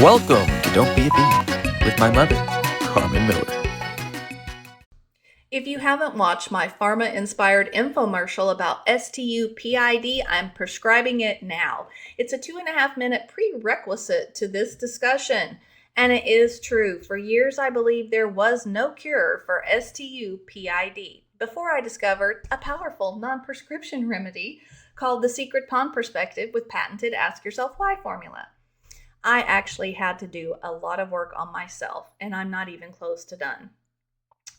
Welcome to Don't Be a Bee with my mother, Carmen Miller. If you haven't watched my pharma-inspired infomercial about S.T.U.P.I.D, I'm prescribing it now. It's a 2.5-minute prerequisite to this discussion. And it is true. For years, I believed there was no cure for S.T.U.P.I.D before I discovered a powerful non-prescription remedy called the Secret Pond Perspective with patented Ask Yourself Why formula. I actually had to do a lot of work on myself, and I'm not even close to done.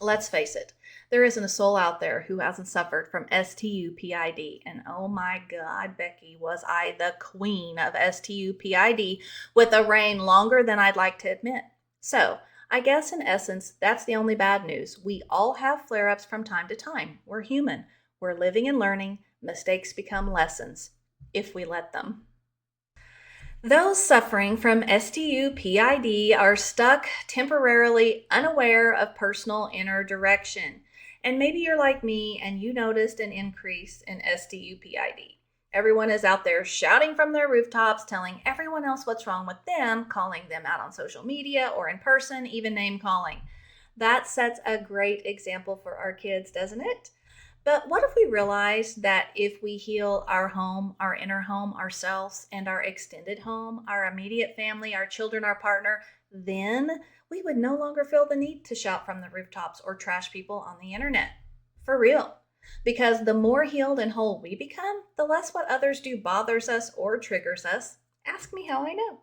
Let's face it, there isn't a soul out there who hasn't suffered from S.T.U.P.I.D. And oh my God, Becky, was I the queen of S.T.U.P.I.D. with a reign longer than I'd like to admit. So, I guess in essence, that's the only bad news. We all have flare-ups from time to time. We're human. We're living and learning. Mistakes become lessons, if we let them. Those suffering from S.T.U.P.I.D. are stuck, temporarily unaware of personal inner direction. And maybe you're like me and you noticed an increase in S.T.U.P.I.D. Everyone is out there shouting from their rooftops, telling everyone else what's wrong with them, calling them out on social media or in person, even name calling. That sets a great example for our kids, doesn't it? But what if we realized that if we heal our home, our inner home, ourselves, and our extended home, our immediate family, our children, our partner, then we would no longer feel the need to shout from the rooftops or trash people on the internet. For real. Because the more healed and whole we become, the less what others do bothers us or triggers us. Ask me how I know.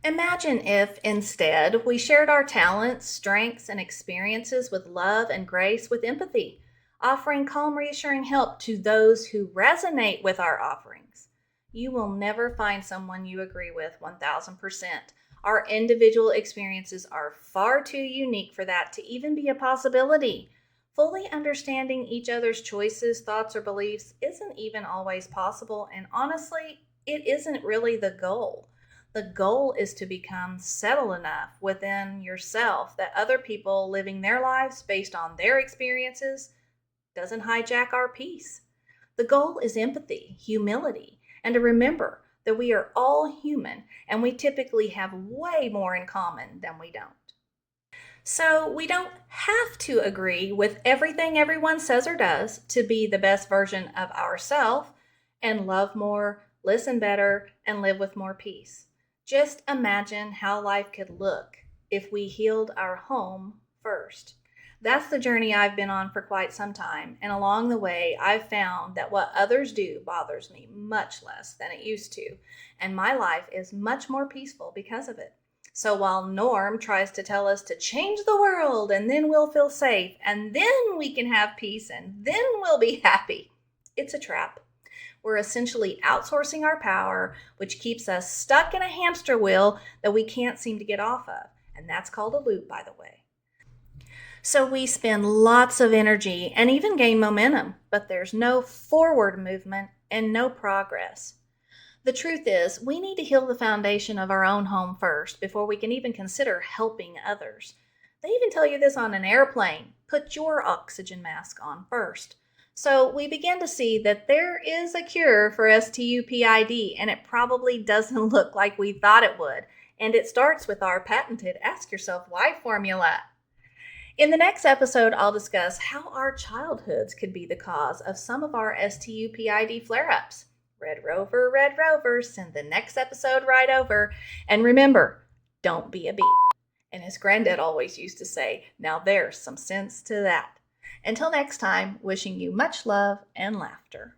Imagine if, instead, we shared our talents, strengths, and experiences with love and grace with empathy, offering calm, reassuring help to those who resonate with our offerings. You will never find someone you agree with 1000%. Our individual experiences are far too unique for that to even be a possibility. Fully understanding each other's choices, thoughts, or beliefs isn't even always possible, and honestly, it isn't really the goal. The goal is to become settled enough within yourself that other people living their lives based on their experiences doesn't hijack our peace. The goal is empathy, humility, and to remember that we are all human and we typically have way more in common than we don't. So we don't have to agree with everything everyone says or does to be the best version of ourselves and love more, listen better, and live with more peace. Just imagine how life could look if we healed our home first. That's the journey I've been on for quite some time, and along the way, I've found that what others do bothers me much less than it used to, and my life is much more peaceful because of it. So while Norm tries to tell us to change the world, and then we'll feel safe, and then we can have peace, and then we'll be happy, it's a trap. We're essentially outsourcing our power, which keeps us stuck in a hamster wheel that we can't seem to get off of. And that's called a loop, by the way. So we spend lots of energy and even gain momentum, but there's no forward movement and no progress. The truth is, we need to heal the foundation of our own home first before we can even consider helping others. They even tell you this on an airplane. Put your oxygen mask on first. So we begin to see that there is a cure for S.T.U.P.I.D, and it probably doesn't look like we thought it would. And it starts with our patented Ask Yourself Why formula. In the next episode, I'll discuss how our childhoods could be the cause of some of our S.T.U.P.I.D flare-ups. Red Rover, send the next episode right over. And remember, don't be a beep. And as Granddad always used to say, now there's some sense to that. Until next time, wishing you much love and laughter.